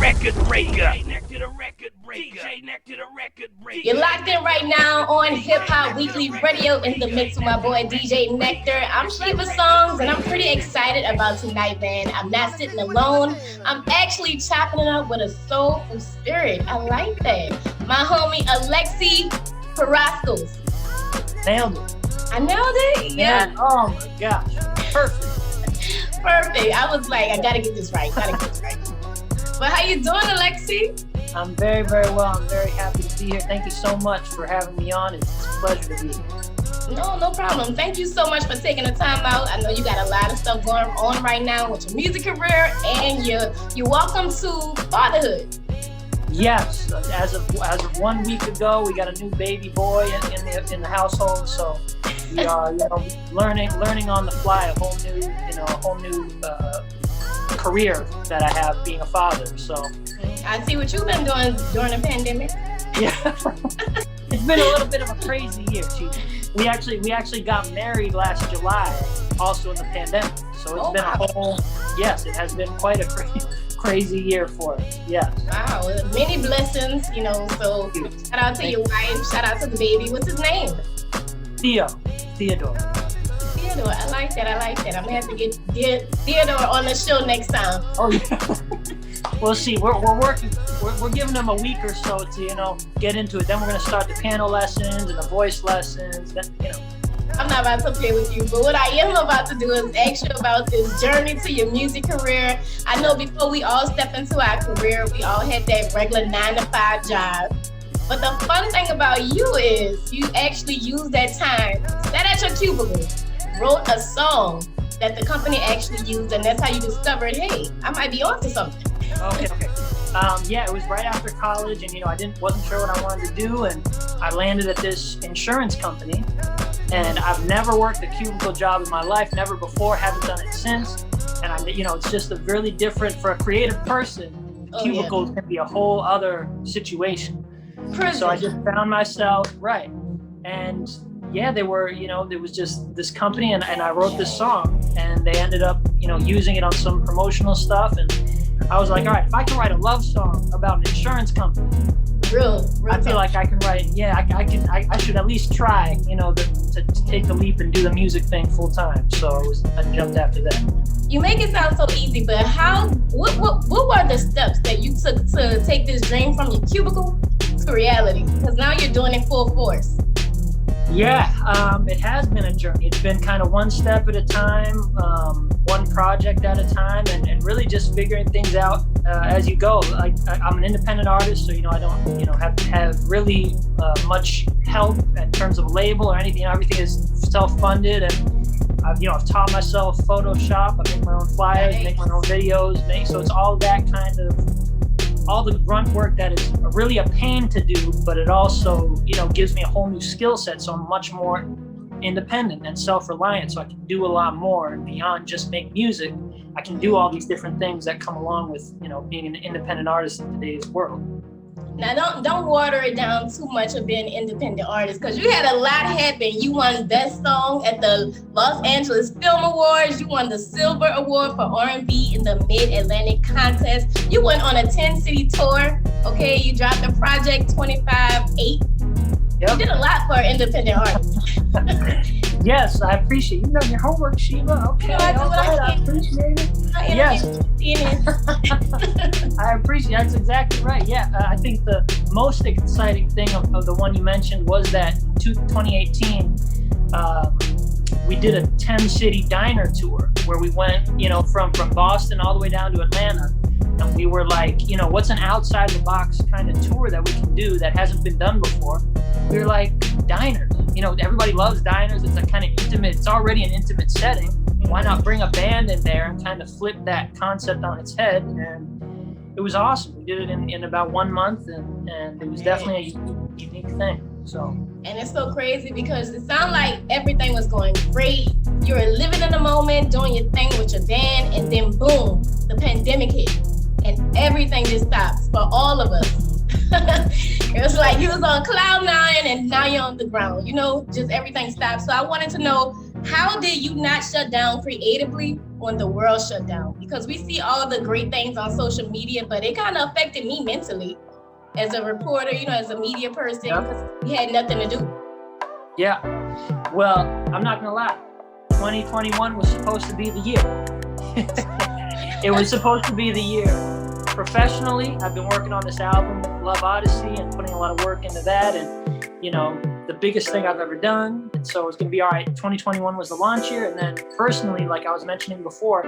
record breaker. DJ the record breaker. DJ the record breaker. You're locked in right now on Hip Hop Weekly Radio in the mix with my boy DJ Nectar. I'm Sheba Songz and I'm pretty excited about tonight, man. I'm not sitting alone. I'm actually chopping it up with a soulful spirit. I like that. My homie Alexi Paraschos. Nailed it. I nailed it? Yeah. Man, oh my gosh. Perfect. Perfect. I was like, I gotta get this right. But how you doing, Alexi? I'm very, very well. I'm very happy to be here. Thank you so much for having me on. It's a pleasure to be here. No problem. Thank you so much for taking the time out. I know you got a lot of stuff going on right now with your music career, and you're welcome to fatherhood. Yes, as of 1 week ago, we got a new baby boy in the household. So we are, learning on the fly a whole new career that I have being a father. So I see what you've been doing during the pandemic. Yeah, it's been a little bit of a crazy year. We actually got married last July, also in the pandemic. So it's been it has been quite a crazy year for us. Yes. Wow, many blessings, so shout out to your wife, shout out to the baby. What's his name? Theodore. I like that. I'm gonna have to get Theodore on the show next time. Oh yeah. We'll see. We're working. We're giving them a week or so to get into it. Then we're gonna start the piano lessons and the voice lessons. Then I'm not about to play with you, but what I am about to do is ask you about this journey to your music career. I know before we all step into our career, we all had that regular 9-to-5 job. But the fun thing about you is you actually use that time, sat at your cubicle, wrote a song that the company actually used, and that's how you discovered, hey, I might be onto something. Okay. It was right after college, and wasn't sure what I wanted to do, and I landed at this insurance company. And I've never worked a cubicle job in my life, never before, haven't done it since. And it's just a really different, for a creative person, cubicles can be a whole other situation. Prison. So I just found myself, right. And there was just this company and I wrote this song and they ended up, using it on some promotional stuff. And I was like, all right, if I can write a love song about an insurance company, real I feel like I can write. I should at least try, to take the leap and do the music thing full time. So I jumped after that. You make it sound so easy, but what were the steps that you took to take this dream from your cubicle to reality? Because now you're doing it full force. Yeah, it has been a journey. It's been kind of one step at a time, one project at a time, and really just figuring things out as you go. I'm an independent artist, so I don't have really much help in terms of label or anything. Everything is self-funded, and I've taught myself Photoshop. I make my own flyers, make my own videos, so it's all that kind of. All the grunt work that is really a pain to do, but it also, gives me a whole new skill set. So I'm much more independent and self-reliant. So I can do a lot more and beyond just make music. I can do all these different things that come along with, being an independent artist in today's world. Now, don't water it down too much of being an independent artist, because you had a lot happen. You won Best Song at the Los Angeles Film Awards. You won the Silver Award for R&B in the Mid-Atlantic Contest. You went on a 10-city tour. Okay, you dropped the Project 25-8. Yep. You did a lot for an independent artist. Yes, I appreciate it. You know your homework, Sheba. Okay, I appreciate it. Yes. I appreciate it. That's exactly right. Yeah, I think the most exciting thing of the one you mentioned was that 2018, we did a 10-city diner tour where we went, from Boston all the way down to Atlanta. And we were like, what's an outside the box kind of tour that we can do that hasn't been done before? We were like, diners. Everybody loves diners. It's a kind of intimate, it's already an intimate setting. Why not bring a band in there and kind of flip that concept on its head? And it was awesome. We did it in about 1 month, and it was definitely a unique thing. So. And it's so crazy because it sounded like everything was going great. You were living in the moment, doing your thing with your band, and then boom, the pandemic hit. And everything just stopped for all of us. It was like you was on cloud nine and now you're on the ground, just everything stopped. So I wanted to know, how did you not shut down creatively when the world shut down, because we see all the great things on social media, but it kind of affected me mentally as a reporter, as a media person, because we had nothing to do. Yeah. Well, I'm not gonna lie. 2021 was supposed to be the year. It was supposed to be the year. Professionally, I've been working on this album, Love Odyssey, and putting a lot of work into that, and the biggest thing I've ever done. And so it's gonna be all right. 2021 was the launch year, and then personally, like I was mentioning before,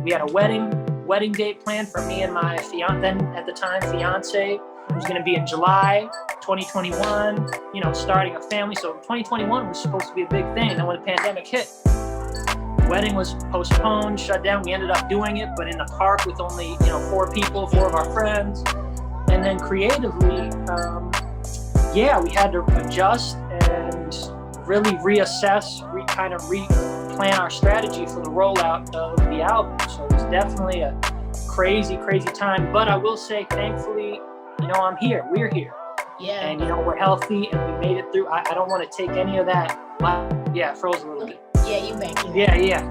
we had a wedding date planned for me and my fiance. It was gonna be in July 2021. Starting a family. So 2021 was supposed to be a big thing. And then when the pandemic hit, wedding was postponed, shut down. We ended up doing it, but in the park with only 4 people, 4 of our friends. And then creatively, we had to adjust and really reassess, replan our strategy for the rollout of the album. So it was definitely a crazy time. But I will say, thankfully, I'm here. We're here. Yeah. And we're healthy and we made it through. I don't want to take any of that. Yeah, froze a little bit. Yeah, you back. Yeah.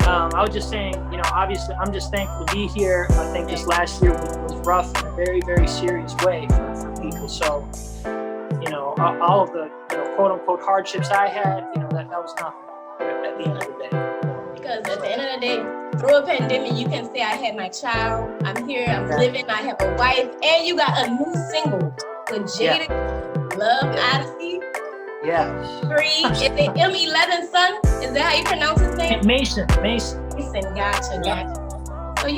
I was just saying, obviously, I'm just thankful to be here. I think this last year was rough in a very, very serious way for people. So, all of the quote unquote hardships I had, that was nothing at the end of the day. Because at the end of the day, through a pandemic, you can say I had my child, I'm here, I'm living, I have a wife, and you got a new single with Jada, Love Odyssey. Yeah. 3, is it M11 son? Is that how you pronounce his name? Mason. Gotcha. So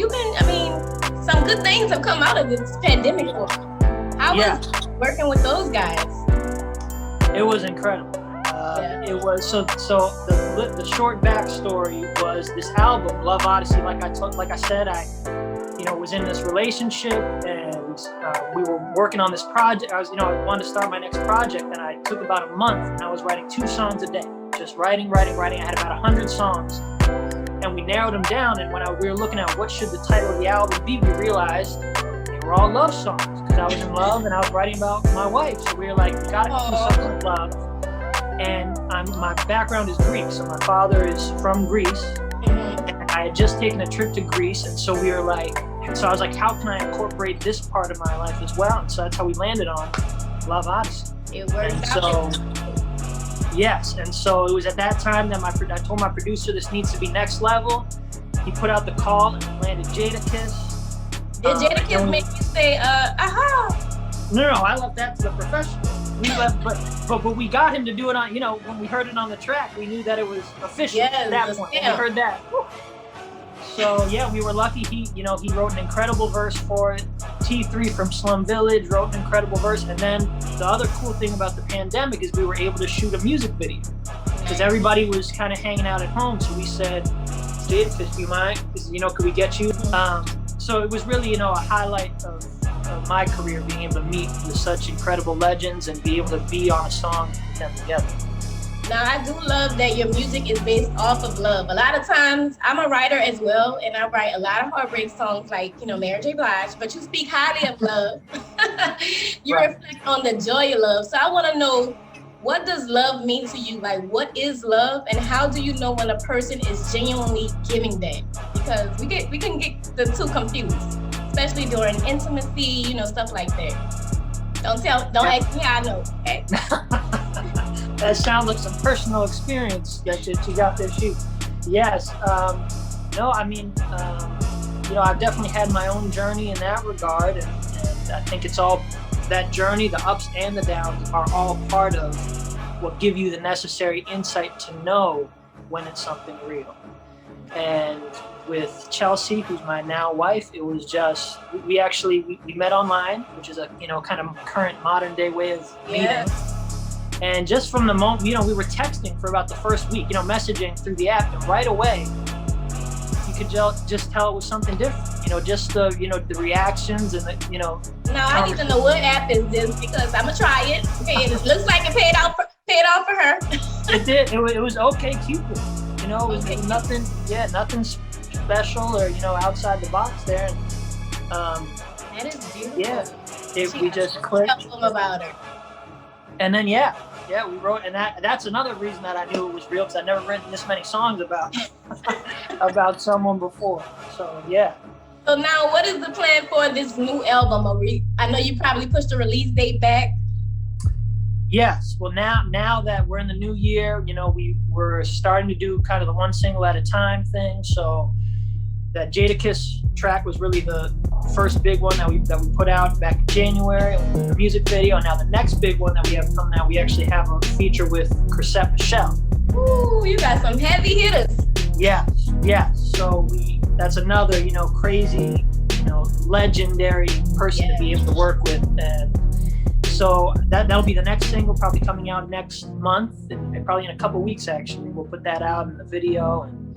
some good things have come out of this pandemic. How was working with those guys? It was incredible. It was so the short backstory was this album, Love Odyssey. Like I said, I was in this relationship, and we were working on this project. I wanted to start my next project, and I took about a month, and I was writing 2 songs a day, just writing. I had about 100 songs, and we narrowed them down. And when we were looking at what should the title of the album be, we realized they were all love songs, because I was in love and I was writing about my wife. So we were like, we gotta do something with love. And my background is Greek, so my father is from Greece, and I had just taken a trip to Greece, and so I was like, how can I incorporate this part of my life as well? And so that's how we landed on Love Odyssey. It worked out. Yes, and so it was at that time that I told my producer this needs to be next level. He put out the call and landed Jada Kiss. Did Jada Kiss make you say, aha? No, I left that to the professional. We left, but we got him to do it on, when we heard it on the track, we knew that it was official at that point. When we heard that. Whew. So we were lucky. He wrote an incredible verse for it. T3 from Slum Village wrote an incredible verse. And then the other cool thing about the pandemic is we were able to shoot a music video, because everybody was kind of hanging out at home. So we said, Jada, do you mind? Could we get you? So it was really, a highlight of my career, being able to meet with such incredible legends and be able to be on a song with them together. Now, I do love that your music is based off of love. A lot of times, I'm a writer as well, and I write a lot of heartbreak songs like, Mary J. Blige, but you speak highly of love. You reflect on the joy of love. So I want to know, what does love mean to you? Like, what is love, and how do you know when a person is genuinely giving that? Because we can get the two confused, especially during intimacy, stuff like that. Don't ask me how I know, okay? That sounds like some personal experience that you got there, shoot. Yes. I've definitely had my own journey in that regard, and I think it's all that journey, the ups and the downs, are all part of what give you the necessary insight to know when it's something real. And with Chelsea, who's my now wife, it was just, we met online, which is a, kind of current modern day way of meeting. And just from the moment, we were texting for about the first week, messaging through the app, and right away, you could just tell it was something different. Just the, the reactions and the, Now I need to know what app is this, because I'm gonna try it. Okay, it looks like it paid off for her. It did. It was okay, Cupid. It was nothing special or outside the box there. And, that is beautiful. Yeah, we just clicked. Tell them about her. And then we wrote, and that's another reason that I knew it was real, because I'd never written this many songs about about someone before. So yeah. So now, what is the plan for this new album? I know you probably pushed the release date back. Yes. Well, now that we're in the new year, we're starting to do kind of the one single at a time thing. So that Jadakiss track was really the first big one that we put out back in January, the music video. And now the next big one that we have coming out, we actually have a feature with Chrisette Michelle. Ooh, you got some heavy hitters. Yes. So that's another, crazy, legendary person to be able to work with. And so that'll be the next single, probably coming out next month, and probably in a couple weeks, actually. We'll put that out in the video. And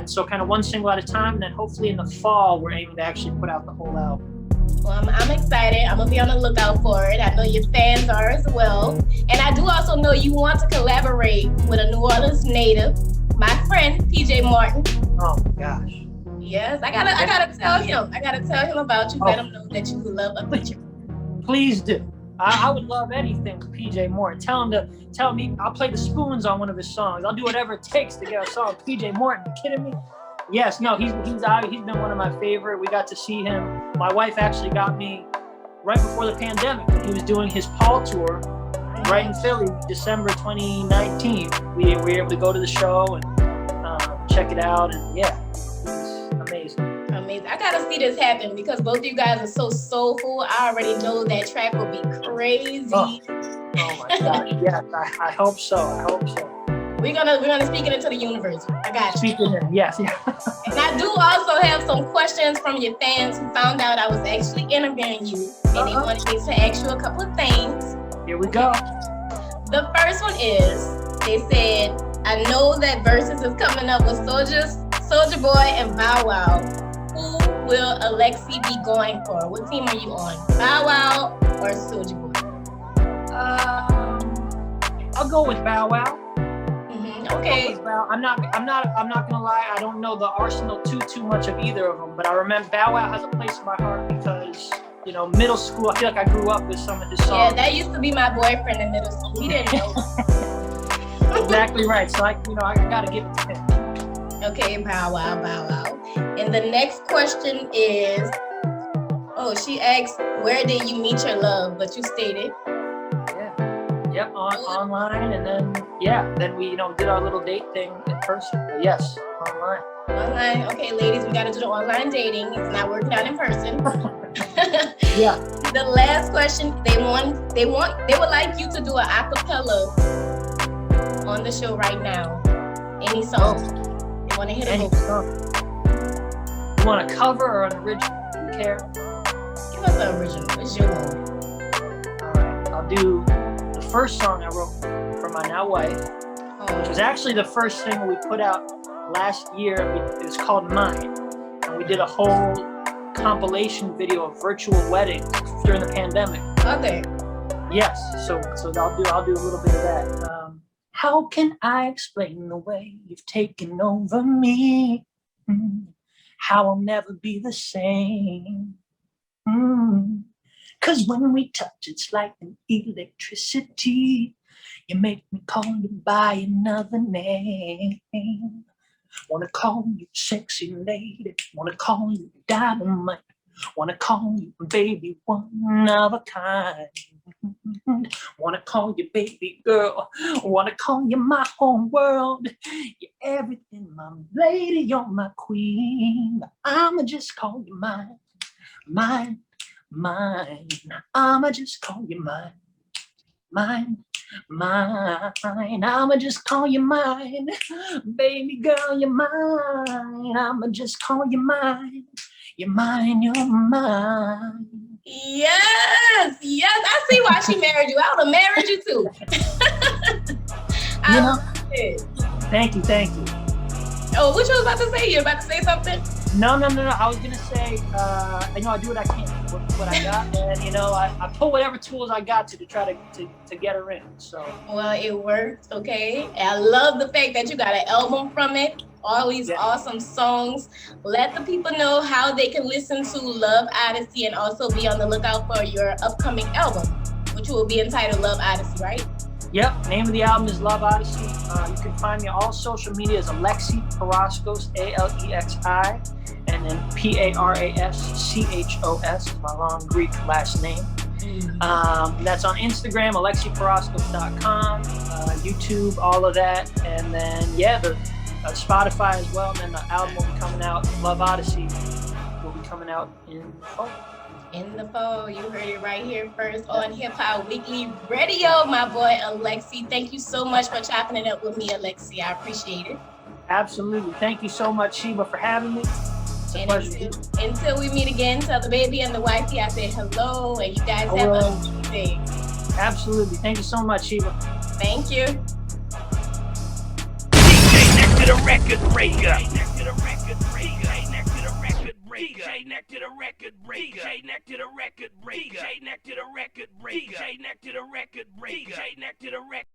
so kind of one single at a time, and then hopefully in the fall, we're aiming to actually put out the whole album. Well, I'm excited. I'm gonna be on the lookout for it. I know your fans are as well. And I do also know you want to collaborate with a New Orleans native, my friend, PJ Morton. Oh my gosh. Yes, I gotta tell him. I gotta tell him about you. Let him know that you love a feature. Please do. I would love anything with PJ Morton. Tell me I'll play the spoons on one of his songs. I'll do whatever it takes to get a song with PJ Morton. Are you kidding me? Yes, no, he's been one of my favorite. We got to see him. My wife actually got me right before the pandemic when he was doing his Paul tour right in Philly, December 2019. We were able to go to the show and check it out, and yeah, it was amazing. I gotta see this happen because both of you guys are so soulful. I already know that track will be crazy. Oh my gosh, yes, I hope so. We're gonna speak it into the universe. I got you. Speak it in, yes, yeah. And I do also have some questions from your fans who found out I was actually interviewing you, and they wanted me to ask you a couple of things. Here we go. The first one is, they said, I know that Versus is coming up with Soulja Boy and Bow Wow. Who will Alexi be going for? What team are you on? Bow Wow or Soulja Boy? I'll go with Bow Wow. Okay. I'm not gonna lie. I don't know the arsenal too much of either of them, but I remember Bow Wow has a place in my heart because middle school. I feel like I grew up with some of his songs. Yeah, that used to be my boyfriend in middle school. He didn't know. Exactly right. So I gotta give it to him. Okay, Bow Wow. And the next question is, she asked, where did you meet your love? But you stated. Yep, online, and then we did our little date thing in person. But yes, online. Online, okay, ladies, we gotta do the online dating. It's not working out in person. Yeah. The last question, they would like you to do an acapella on the show right now. Any song? They want to hit Any song. You want a cover or an original? Do you care? Give us an original. What's your one? All right, I'll do the first song I wrote for my now wife, which was actually the first single we put out last year. It was called Mine, and we did a whole compilation video of virtual weddings during the pandemic. Okay. Yes, so I'll do a little bit of that. How can I explain the way you've taken over me? How I'll never be the same. 'Cause when we touch, it's like an electricity. You make me call you by another name. Wanna call you sexy lady. Wanna call you dynamite. Wanna call you baby one of a kind. Wanna call you baby girl. Wanna call you my whole world. You're everything, my lady, you're my queen. I'ma just call you mine, mine, mine. I'ma just call you mine, mine, mine. I'ma just call you mine, baby girl, you're mine. I'ma just call you mine. You're mine, you're mine. Yes, I see why she married you. I would have married you too. I love it. Thank you. Oh, what you was about to say? You about to say something? No. I was gonna say, I do what I can with what I got, and I put whatever tools I got to try to get her in. So. Well, it worked. Okay, and I love the fact that you got an album from it. All these awesome songs. Let the people know how they can listen to Love Odyssey and also be on the lookout for your upcoming album, which will be entitled Love Odyssey, right? Yep, name of the album is Love Odyssey. You can find me on all social media as Alexi Paraschos, Alexi, and then Paraschos, my long Greek last name. That's on Instagram, AlexiParaschos.com, YouTube, all of that. And then, the Spotify as well. And then the album will be coming out, Love Odyssey, will be coming out in fall. In the fall, you heard it right here first on Hip Hop Weekly Radio, my boy Alexi. Thank you so much for chopping it up with me, Alexi. I appreciate it. Absolutely. Thank you so much, Sheba, for having me. And until we meet again, tell the baby and the wifey I said hello, and you guys have a good day. Absolutely. Thank you so much, Sheba. Thank you. DJ next to the record breaker. Next to the record breaker. Next to the record breaker. DJ next to the record breaker. DJ next to the record breaker. DJ next to the record breaker. DJ next to the record breaker. DJ next to the record.